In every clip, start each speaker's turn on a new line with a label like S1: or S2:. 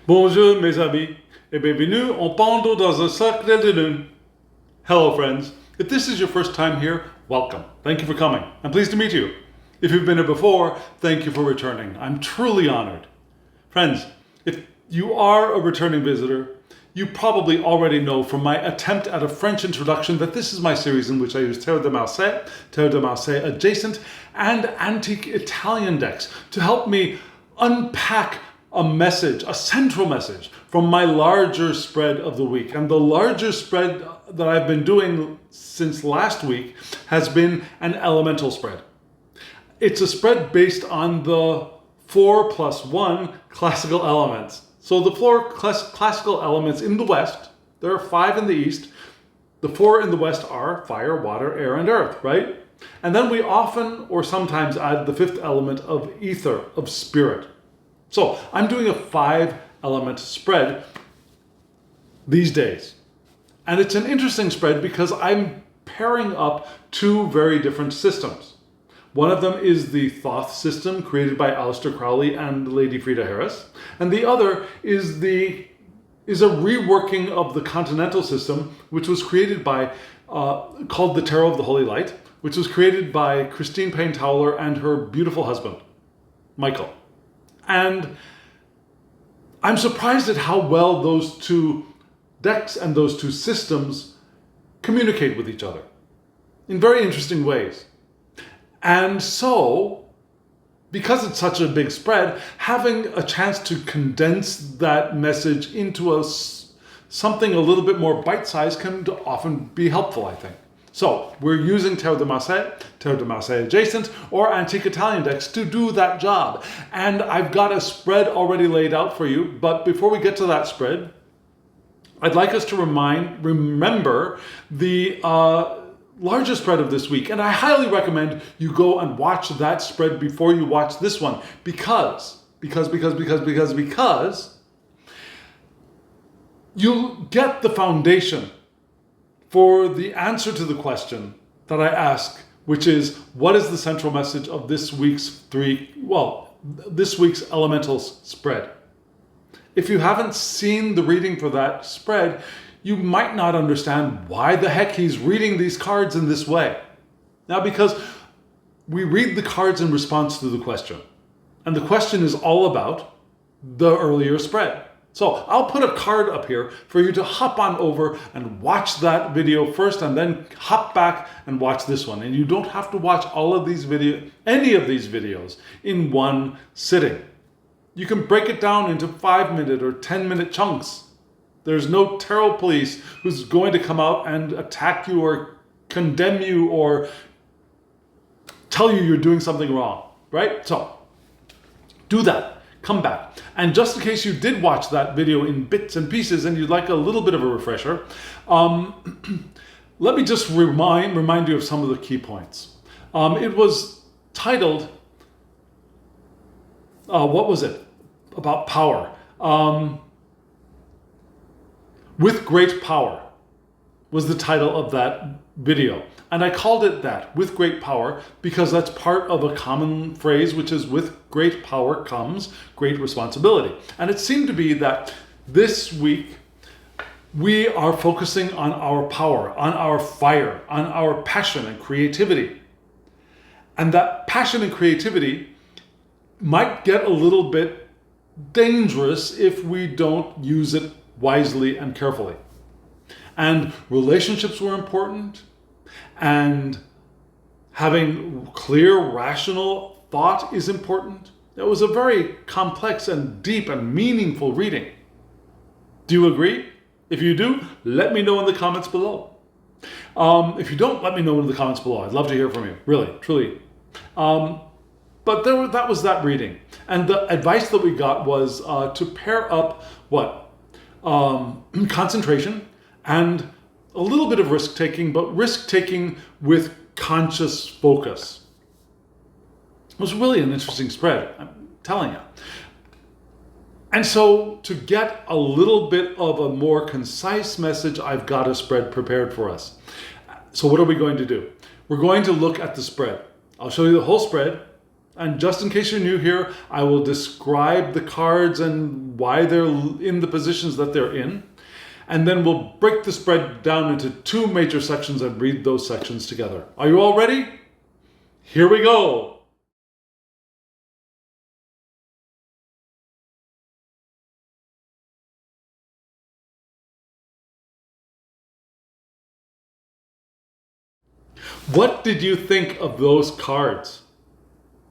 S1: Bonjour mes amis, et bienvenue en Pendu dans un Cercle de Lune. Hello friends, if this is your first time here, welcome. Thank you for coming. I'm pleased to meet you. If you've been here before, thank you for returning. I'm truly honored. Friends, if you are a returning visitor, you probably already know from my attempt at a French introduction that this is my series in which I use Cercle de Lune adjacent, and antique Italian decks to help me unpack a message, a central message from my larger spread of the week. And the larger spread that I've been doing since last week has been an elemental spread. It's a spread based on the 4+1 classical elements. So the 4 classical elements in the West, there are 5 in the East. The 4 in the West are fire, water, air, and earth, right? And then we often or sometimes add the 5th element of ether, of spirit. So I'm doing a 5-element spread these days. And it's an interesting spread because I'm pairing up 2 very different systems. One of them is the Thoth system created by Aleister Crowley and Lady Frida Harris. And the other is a reworking of the continental system, which was created by, called the Tarot of the Holy Light, which was created by Christine Payne Towler and her beautiful husband, Michael. And I'm surprised at how well those 2 decks and those 2 systems communicate with each other in very interesting ways. And so, because it's such a big spread, having a chance to condense that message into something a little bit more bite-sized can often be helpful, I think. So we're using Cercle de Lune adjacent, or antique Italian decks to do that job. And I've got a spread already laid out for you, but before we get to that spread, I'd like us to remember the larger spread of this week. And I highly recommend you go and watch that spread before you watch this one, because you'll get the foundation for the answer to the question that I ask, which is, what is the central message of this week's elemental spread? If you haven't seen the reading for that spread, you might not understand why the heck he's reading these cards in this way. Now, because we read the cards in response to the question, and the question is all about the earlier spread. So I'll put a card up here for you to hop on over and watch that video first, and then hop back and watch this one. And you don't have to watch any of these videos in one sitting. You can break it down into 5-minute or 10-minute chunks. There's no tarot police who's going to come out and attack you or condemn you or tell you you're doing something wrong, right? So do that. Come back. And just in case you did watch that video in bits and pieces and you'd like a little bit of a refresher, let me just remind you of some of the key points. It was titled, what was it? About power. With Great Power was the title of that video. And I called it that, with great power, because that's part of a common phrase, which is with great power comes great responsibility. And it seemed to be that this week we are focusing on our power, on our fire, on our passion and creativity. And that passion and creativity might get a little bit dangerous if we don't use it wisely and carefully. And relationships were important, and having clear, rational thought is important. It was a very complex and deep and meaningful reading. Do you agree? If you do, let me know in the comments below. If you don't, let me know in the comments below. I'd love to hear from you, really, truly. But that was that reading. And the advice that we got was to pair up concentration and a little bit of risk-taking, but risk-taking with conscious focus. It was really an interesting spread, I'm telling you. And so to get a little bit of a more concise message, I've got a spread prepared for us. So what are we going to do? We're going to look at the spread. I'll show you the whole spread, And just in case you're new here, I will describe the cards and why they're in the positions that they're in. And then we'll break the spread down into two major sections and read those sections together. Are you all ready? Here we go. What did you think of those cards?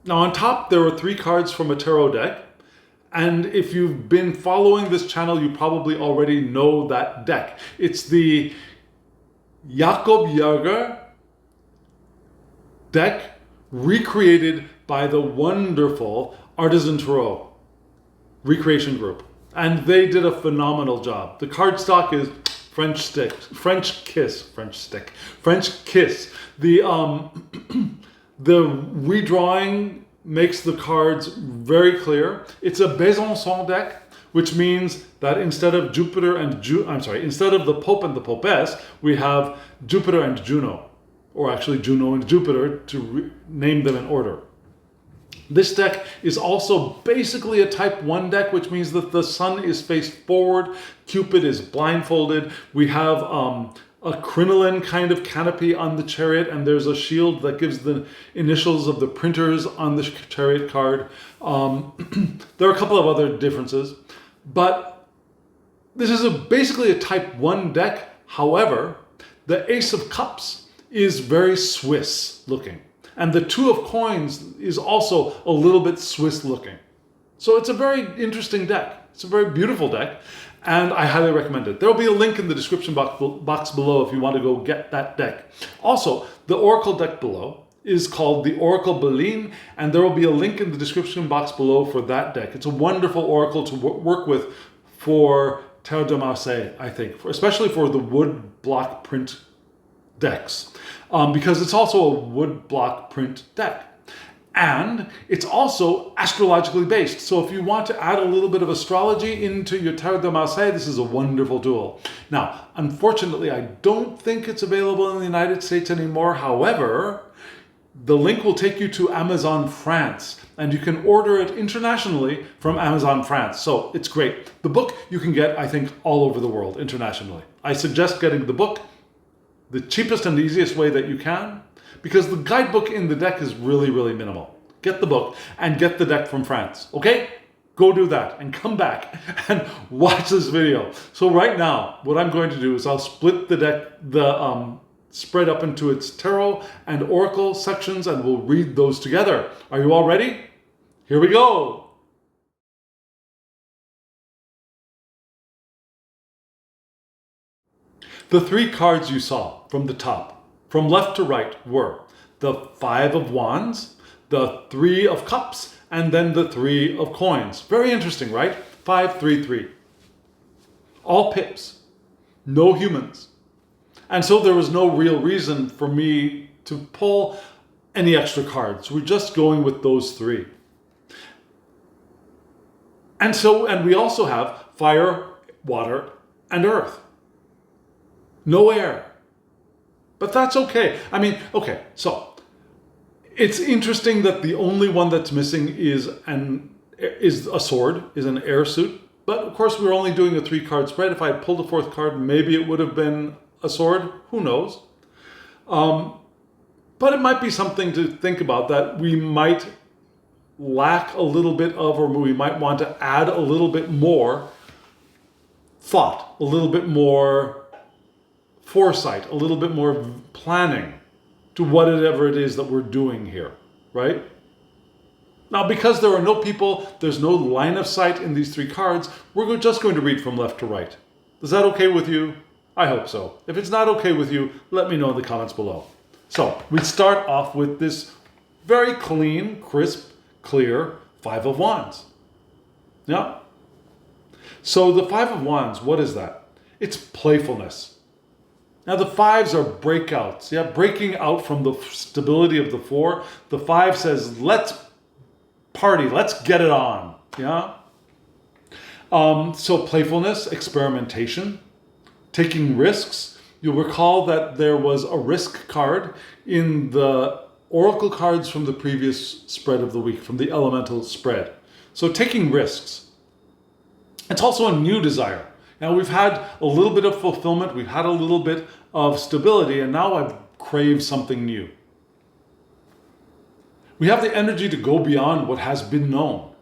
S1: Now on top there are 3 cards from a tarot deck, and if you've been following this channel you probably already know that deck. It's the Jakob Jaeger deck recreated by the wonderful Artisan Tarot recreation group, and they did a phenomenal job. The cardstock is French Kiss. The the redrawing makes the cards very clear. It's a Besançon deck, which means that instead of instead of the Pope and the Popess, we have Jupiter and Juno, or actually Juno and Jupiter to name them in order. This deck is also basically a type 1 deck, which means that the sun is faced forward, Cupid is blindfolded, we have a crinoline kind of canopy on the chariot, and there's a shield that gives the initials of the printers on the chariot card. There are a couple of other differences, but this is basically a type 1 deck. However, the Ace of Cups is very Swiss looking. And the 2 of Coins is also a little bit Swiss looking. So it's a very interesting deck. It's a very beautiful deck, and I highly recommend it. There will be a link in the description box below if you want to go get that deck. Also, the Oracle deck below is called the Cercle de Lune, and there will be a link in the description box below for that deck. It's a wonderful oracle to work with for Terre de Marseille, I think, especially for the wood block print decks, because it's also a wood block print deck. And it's also astrologically based. So if you want to add a little bit of astrology into your Tarot de Marseille, this is a wonderful tool. Now, unfortunately, I don't think it's available in the United States anymore. However, the link will take you to Amazon France, and you can order it internationally from Amazon France. So it's great. The book you can get, I think, all over the world internationally. I suggest getting the book the cheapest and easiest way that you can, because the guidebook in the deck is really, really minimal. Get the book and get the deck from France, okay? Go do that and come back and watch this video. So right now, what I'm going to do is I'll split the deck, spread up into its tarot and oracle sections, and we'll read those together. Are you all ready? Here we go. The 3 cards you saw from the top, from left to right, were the 5 of Wands, the 3 of Cups, and then the 3 of Coins. Very interesting, right? 5, 3, 3. All pips, no humans. And so there was no real reason for me to pull any extra cards. We're just going with those 3. And we also have fire, water, and earth. No air. But that's okay. I mean, okay, so it's interesting that the only one that's missing is a sword, is an air suit. But of course, we're only doing a 3-card spread. If I had pulled a 4th card, maybe it would have been a sword. Who knows? But it might be something to think about, that we might lack a little bit of, or we might want to add a little bit more thought, a little bit more foresight, a little bit more planning to whatever it is that we're doing here, right? Now, because there are no people, there's no line of sight in these 3 cards, we're just going to read from left to right. Is that okay with you? I hope so. If it's not okay with you, let me know in the comments below. So, we start off with this very clean, crisp, clear 5 of Wands. Yeah? So the 5 of Wands, what is that? It's playfulness. Now the 5s are breakouts, yeah, breaking out from the stability of the 4. The 5 says, let's party, let's get it on, yeah? So playfulness, experimentation, taking risks. You'll recall that there was a risk card in the oracle cards from the previous spread of the week, from the elemental spread. So taking risks. It's also a new desire. Now we've had a little bit of fulfillment, we've had a little bit of stability, and now I've craved something new. We have the energy to go beyond what has been known.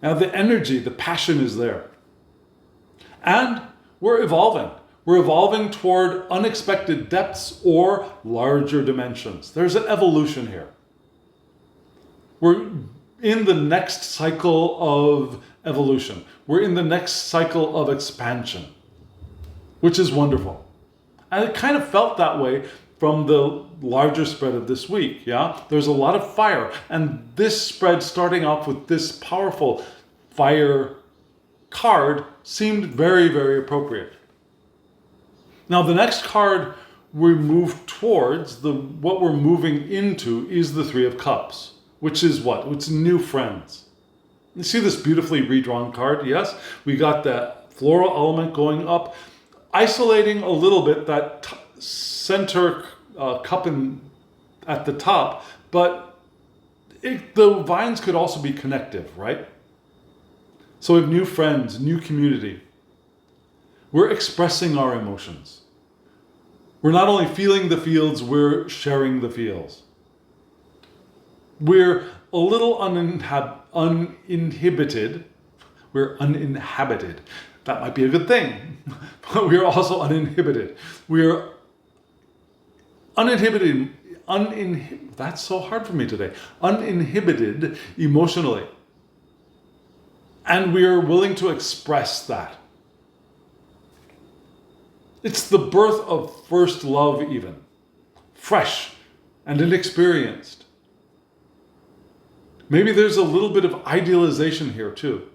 S1: Now the energy, the passion is there. And we're evolving. We're evolving toward unexpected depths or larger dimensions. There's an evolution here. We're in the next cycle of evolution. We're in the next cycle of expansion, which is wonderful. And it kind of felt that way from the larger spread of this week, yeah? There's a lot of fire. And this spread, starting off with this powerful fire card, seemed very, very appropriate. Now, the next card we move towards, what we're moving into, is the Three of Cups, which is what? It's new friends. You see this beautifully redrawn card, yes? We got the floral element going up, isolating a little bit that center cup at the top, but the vines could also be connective, right? So we have new friends, new community. We're expressing our emotions. We're not only feeling the fields, we're sharing the feels. We're a little uninhibited. We're uninhabited. That might be a good thing. But we're also uninhibited. We're uninhibited. That's so hard for me today. Uninhibited emotionally. And we are willing to express that. It's the birth of first love even. Fresh and inexperienced. Maybe there's a little bit of idealization here too.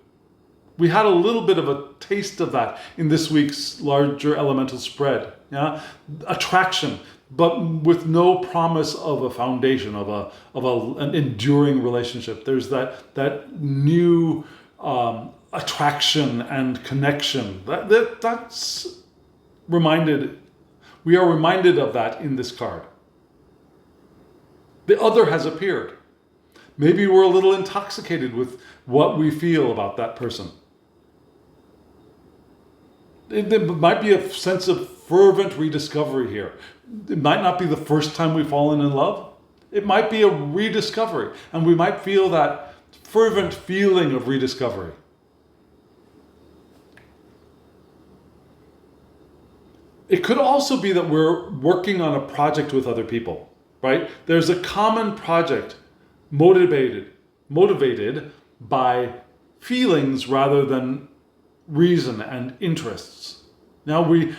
S1: We had a little bit of a taste of that in this week's larger elemental spread. Yeah? Attraction, but with no promise of a foundation, of an enduring relationship. There's that new attraction and connection. That's reminded. We are reminded of that in this card. The other has appeared. Maybe we're a little intoxicated with what we feel about that person. There might be a sense of fervent rediscovery here. It might not be the first time we've fallen in love. It might be a rediscovery, and we might feel that fervent feeling of rediscovery. It could also be that we're working on a project with other people, right? There's a common project motivated by feelings rather than reason and interests. Now we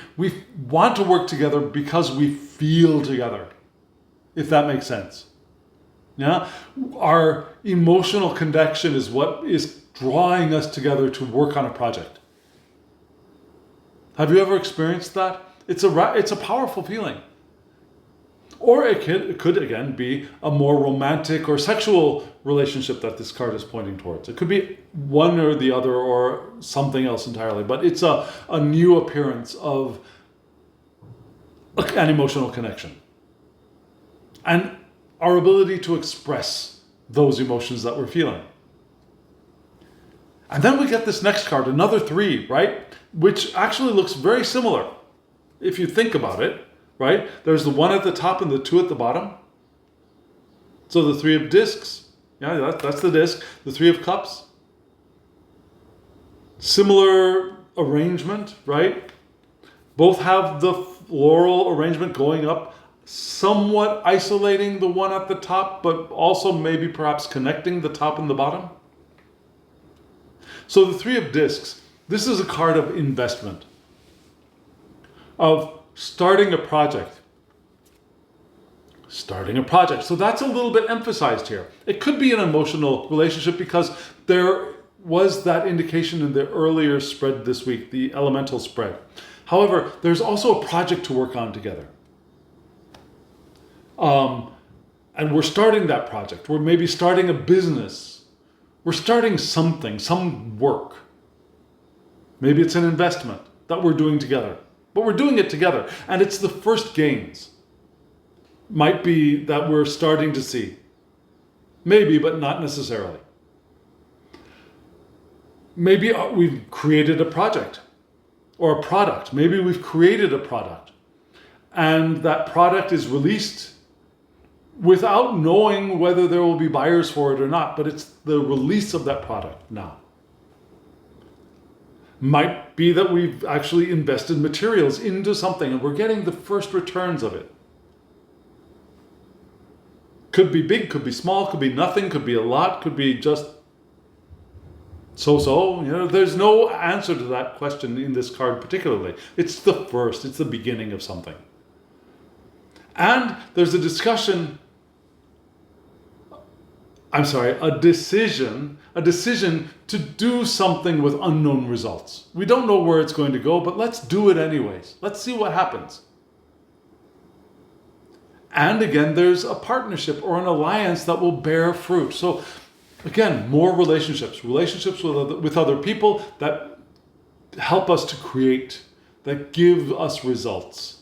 S1: want to work together because we feel together, if that makes sense. Yeah? Our emotional connection is what is drawing us together to work on a project. Have you ever experienced that? It's a powerful feeling. Or it could again be a more romantic or sexual relationship that this card is pointing towards. It could be one or the other or something else entirely, but it's a new appearance of an emotional connection. And our ability to express those emotions that we're feeling. And then we get this next card, another 3, right? Which actually looks very similar if you think about it. Right? There's the 1 at the top and the 2 at the bottom. So the 3 of discs. Yeah, that's the disc. The 3 of cups. Similar arrangement, right? Both have the floral arrangement going up, somewhat isolating the 1 at the top, but also maybe perhaps connecting the top and the bottom. So the 3 of discs, this is a card of investment, of starting a project. So that's a little bit emphasized here. It could be an emotional relationship because there was that indication in the earlier spread this week, the elemental spread. However, there's also a project to work on together. And we're starting that project. We're maybe starting a business. We're starting something, some work. Maybe it's an investment that we're doing together. But we're doing it together, and it's the first gains. might be that we're starting to see. Maybe, but not necessarily. Maybe we've created a project or a product. Maybe we've created a product and that product is released without knowing whether there will be buyers for it or not, but it's the release of that product now. Might be that we've actually invested materials into something and we're getting the first returns of it. Could be big, could be small, could be nothing, could be a lot, could be just so-so. There's no answer to that question in this card particularly. It's the first, it's the beginning of something. And there's a decision to do something with unknown results. We don't know where it's going to go, but let's do it anyways. Let's see what happens. And again, there's a partnership or an alliance that will bear fruit. So again, more relationships with other people that help us to create, that give us results.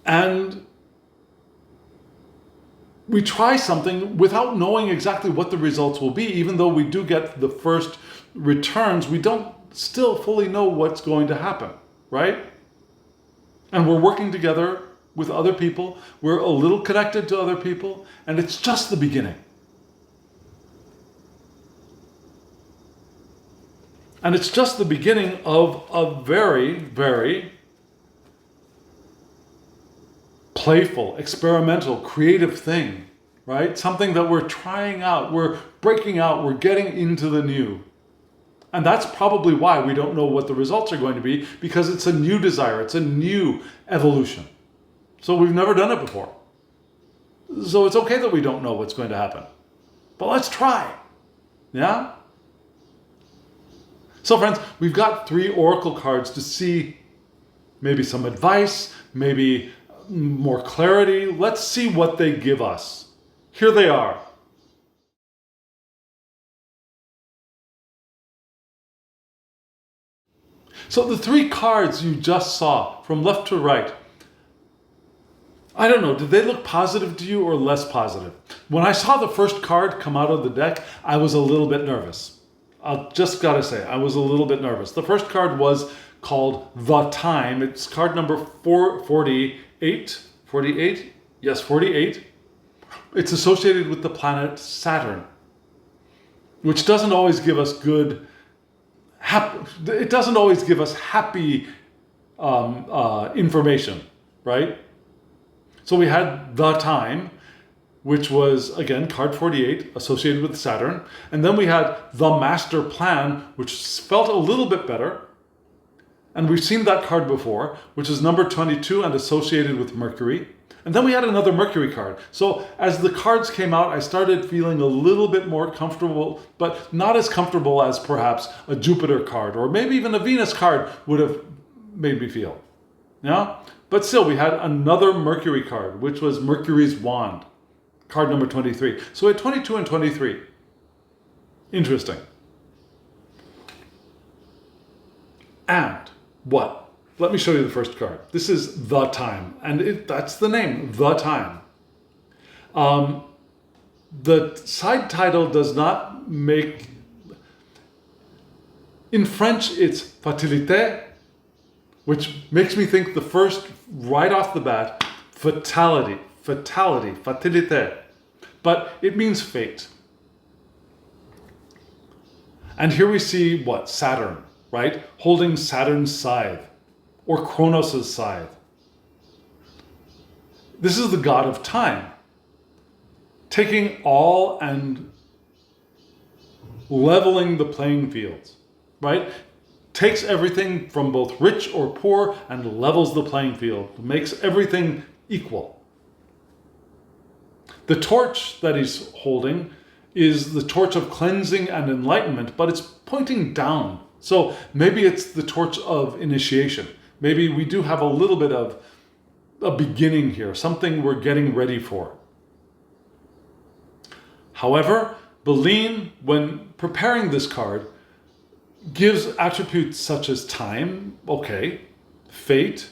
S1: And we try something without knowing exactly what the results will be. Even though we do get the first returns, we don't still fully know what's going to happen, right? And we're working together with other people. We're a little connected to other people, and it's just the beginning. And it's just the beginning of a very, very playful, experimental, creative thing, right? Something that we're trying out, we're breaking out, we're getting into the new. And that's probably why we don't know what the results are going to be, because it's a new desire, it's a new evolution. So we've never done it before. So it's okay that we don't know what's going to happen. But let's try. Yeah? So friends, we've got 3 oracle cards to see maybe some advice, maybe more clarity. Let's see what they give us. Here they are. So the 3 cards you just saw from left to right, I don't know, did they look positive to you or less positive? When I saw the first card come out of the deck, I was a little bit nervous. I've just got to say, I was a little bit nervous. The first card was called The Time. It's card number 448. 48? Yes, 48. It's associated with the planet Saturn, which doesn't always give us it doesn't always give us happy information, right? So we had The Time, which was, again, card 48, associated with Saturn. And then we had The Master Plan, which felt a little bit better. And we've seen that card before, which is number 22 and associated with Mercury. And then we had another Mercury card. So as the cards came out, I started feeling a little bit more comfortable, but not as comfortable as perhaps a Jupiter card or maybe even a Venus card would have made me feel. Yeah? But still, we had another Mercury card, which was Mercury's Wand, card number 23. So we had 22 and 23. Interesting. And what? Let me show you the first card. This is The Time, and that's the name, The Time. The side title does not make... In French, it's Fatalité, which makes me think the first, right off the bat, fatality, fatalité. But it means fate. And here we see what? Saturn, right? Holding Saturn's scythe, or Kronos' scythe. This is the god of time, taking all and leveling the playing fields, right? Takes everything from both rich or poor and levels the playing field, makes everything equal. The torch that he's holding is the torch of cleansing and enlightenment, but it's pointing down. So maybe it's the torch of initiation. Maybe we do have a little bit of a beginning here, something we're getting ready for. However, Beline, when preparing this card, gives attributes such as time, okay, fate,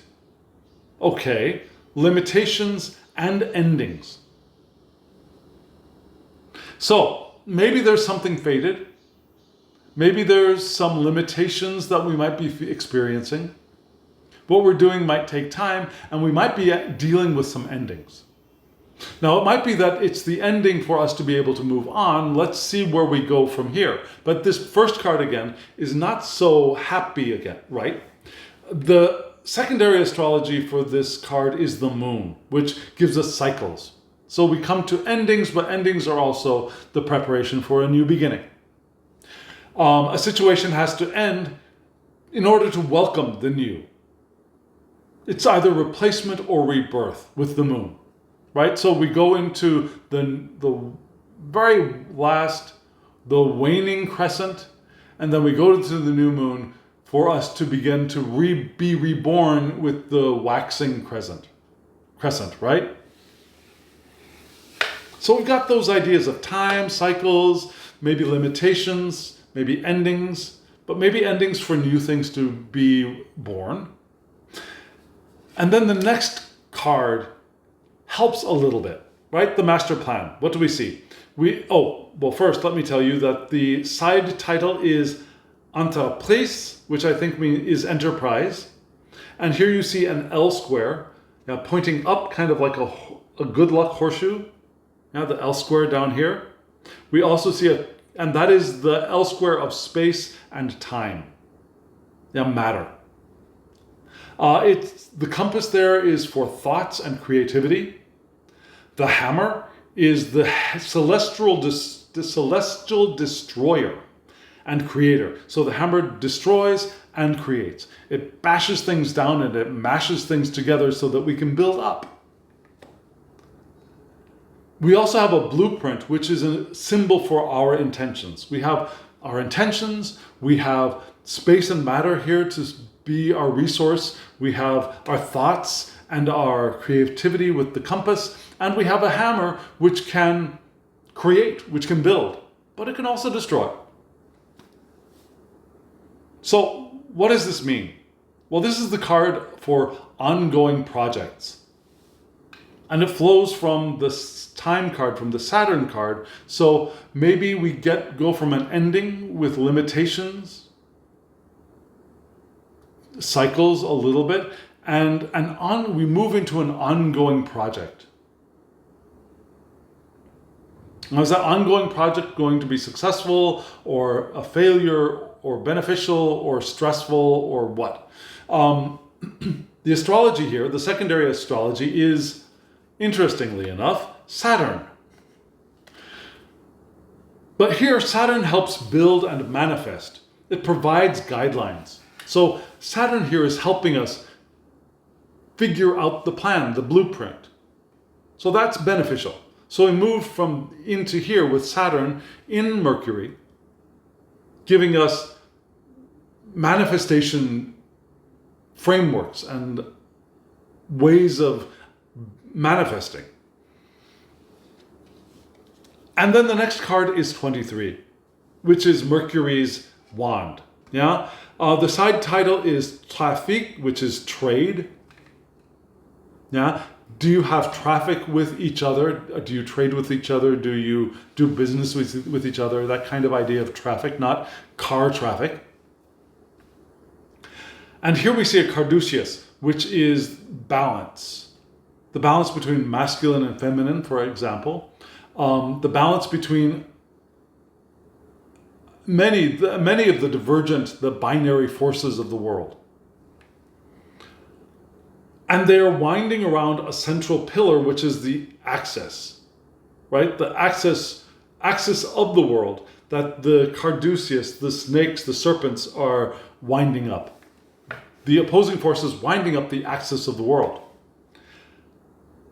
S1: okay, limitations, and endings. So maybe there's something fated. Maybe there's some limitations that we might be experiencing. What we're doing might take time, and we might be dealing with some endings. Now, it might be that it's the ending for us to be able to move on. Let's see where we go from here. But this first card again is not so happy again, right? The secondary astrology for this card is the moon, which gives us cycles. So we come to endings, but endings are also the preparation for a new beginning. A situation has to end in order to welcome the new. It's either replacement or rebirth with the moon, right? So we go into the very last, the waning crescent, and then we go to the new moon for us to begin to be reborn with the waxing crescent, right? So we've got those ideas of time, cycles, maybe limitations, maybe endings, but maybe endings for new things to be born. And then the next card helps a little bit, right? The master plan. What do we see? Well, first, let me tell you that the side title is Entreprise, which I think is enterprise. And here you see an L square, now pointing up, kind of like a good luck horseshoe. Now the L square down here. We also see and that is the L square of space and time. Matter. The compass there is for thoughts and creativity. The hammer is the celestial destroyer and creator. So the hammer destroys and creates. It bashes things down and it mashes things together so that we can build up. We also have a blueprint, which is a symbol for our intentions. We have our intentions, we have space and matter here to be our resource, we have our thoughts and our creativity with the compass, and we have a hammer which can create, which can build, but it can also destroy. So what does this mean? Well, this is the card for ongoing projects. And it flows from the time card, from the Saturn card. So maybe we go from an ending with limitations, cycles a little bit, and we move into an ongoing project. Now, is that ongoing project going to be successful or a failure or beneficial or stressful or what? The astrology here, the secondary astrology, is, interestingly enough, Saturn. But here, Saturn helps build and manifest. It provides guidelines. So Saturn here is helping us figure out the plan, the blueprint. So that's beneficial. So we move into here with Saturn in Mercury, giving us manifestation frameworks and ways of manifesting. And then the next card is 23, which is Mercury's wand. The side title is Trafic, which is trade. Do you have traffic with each other? Do you trade with each other? Do you do business with each other? That kind of idea of traffic, not car traffic. And here we see a Carduceus, which is balance. The balance between masculine and feminine, for example. The balance between many of the divergent, the binary forces of the world. And they are winding around a central pillar, which is the axis, right? The axis of the world that the Carduceus, the snakes, the serpents are winding up. The opposing forces winding up the axis of the world.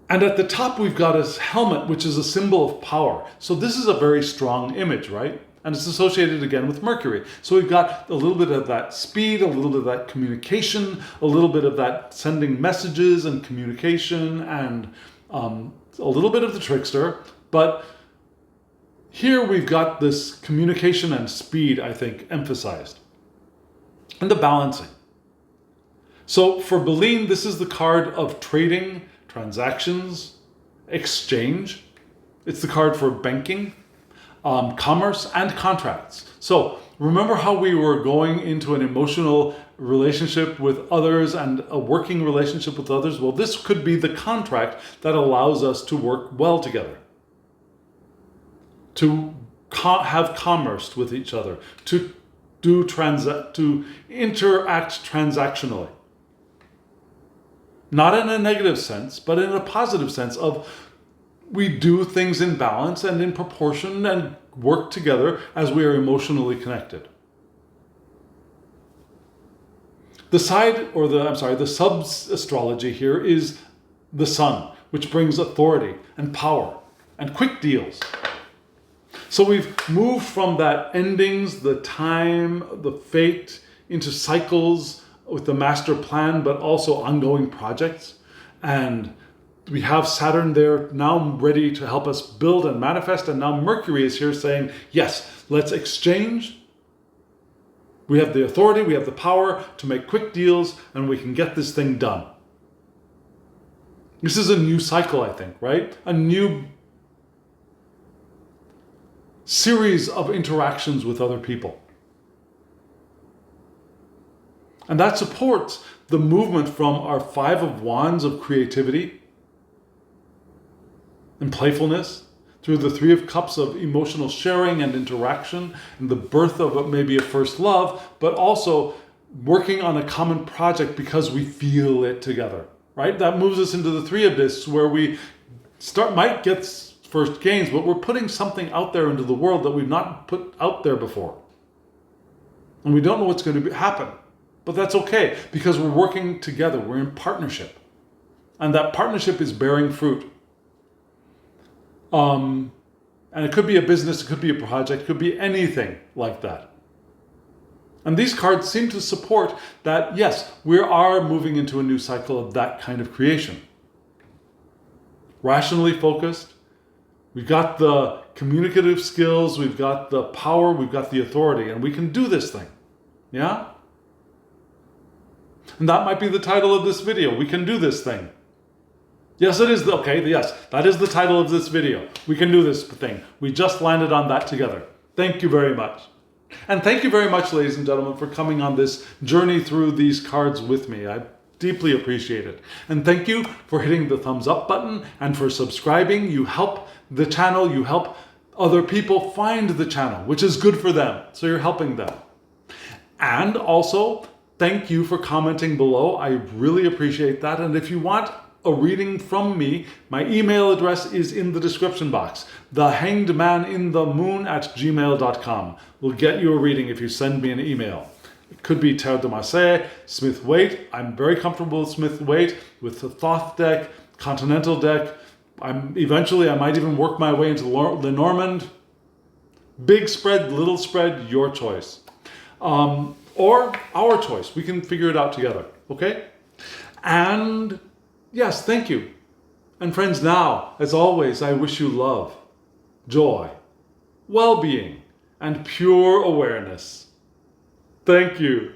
S1: And at the top, we've got a helmet, which is a symbol of power. So this is a very strong image, right? And it's associated again with Mercury. So we've got a little bit of that speed, a little bit of that communication, a little bit of that sending messages and communication, and a little bit of the trickster. But here we've got this communication and speed, I think, emphasized. And the balancing. So for Beline, this is the card of trading, transactions, exchange. It's the card for banking, commerce, and contracts. So remember how we were going into an emotional relationship with others and a working relationship with others? Well, this could be the contract that allows us to work well together, to have commerce with each other, to interact transactionally. Not in a negative sense, but in a positive sense of we do things in balance and in proportion and work together as we are emotionally connected. The sub-astrology here is the sun, which brings authority and power and quick deals. So we've moved from that endings, the time, the fate, into cycles with the master plan, but also ongoing projects. And we have Saturn there now ready to help us build and manifest. And now Mercury is here saying, yes, let's exchange. We have the authority, we have the power to make quick deals, and we can get this thing done. This is a new cycle, I think, right? A new series of interactions with other people. And that supports the movement from our Five of Wands of creativity and playfulness, through the Three of Cups of emotional sharing and interaction, and the birth of maybe a first love, but also working on a common project because we feel it together, right? That moves us into the Three of Discs, where we might get first gains, but we're putting something out there into the world that we've not put out there before. And we don't know what's going to happen. But that's okay, because we're working together. We're in partnership. And that partnership is bearing fruit. And it could be a business, it could be a project, it could be anything like that. And these cards seem to support that, yes, we are moving into a new cycle of that kind of creation. Rationally focused. We've got the communicative skills, we've got the power, we've got the authority, and we can do this thing. Yeah? And that might be the title of this video. We can do this thing. Yes, it is. Okay, yes, that is the title of this video. We can do this thing. We just landed on that together. Thank you very much. And thank you very much, ladies and gentlemen, for coming on this journey through these cards with me. I deeply appreciate it. And thank you for hitting the thumbs up button and for subscribing. You help the channel, you help other people find the channel, which is good for them. So you're helping them. And also, thank you for commenting below. I really appreciate that. And if you want a reading from me, my email address is in the description box. thehangedmaninthemoon@gmail.com will get you a reading if you send me an email. It could be Tarot de Marseille, Smith Waite. I'm very comfortable with Smith Waite, with the Thoth deck, Continental deck. Eventually I might even work my way into Lenormand. Big spread, little spread, your choice. Or our choice. We can figure it out together, okay? And yes, thank you. And friends, now, as always, I wish you love, joy, well-being, and pure awareness. Thank you.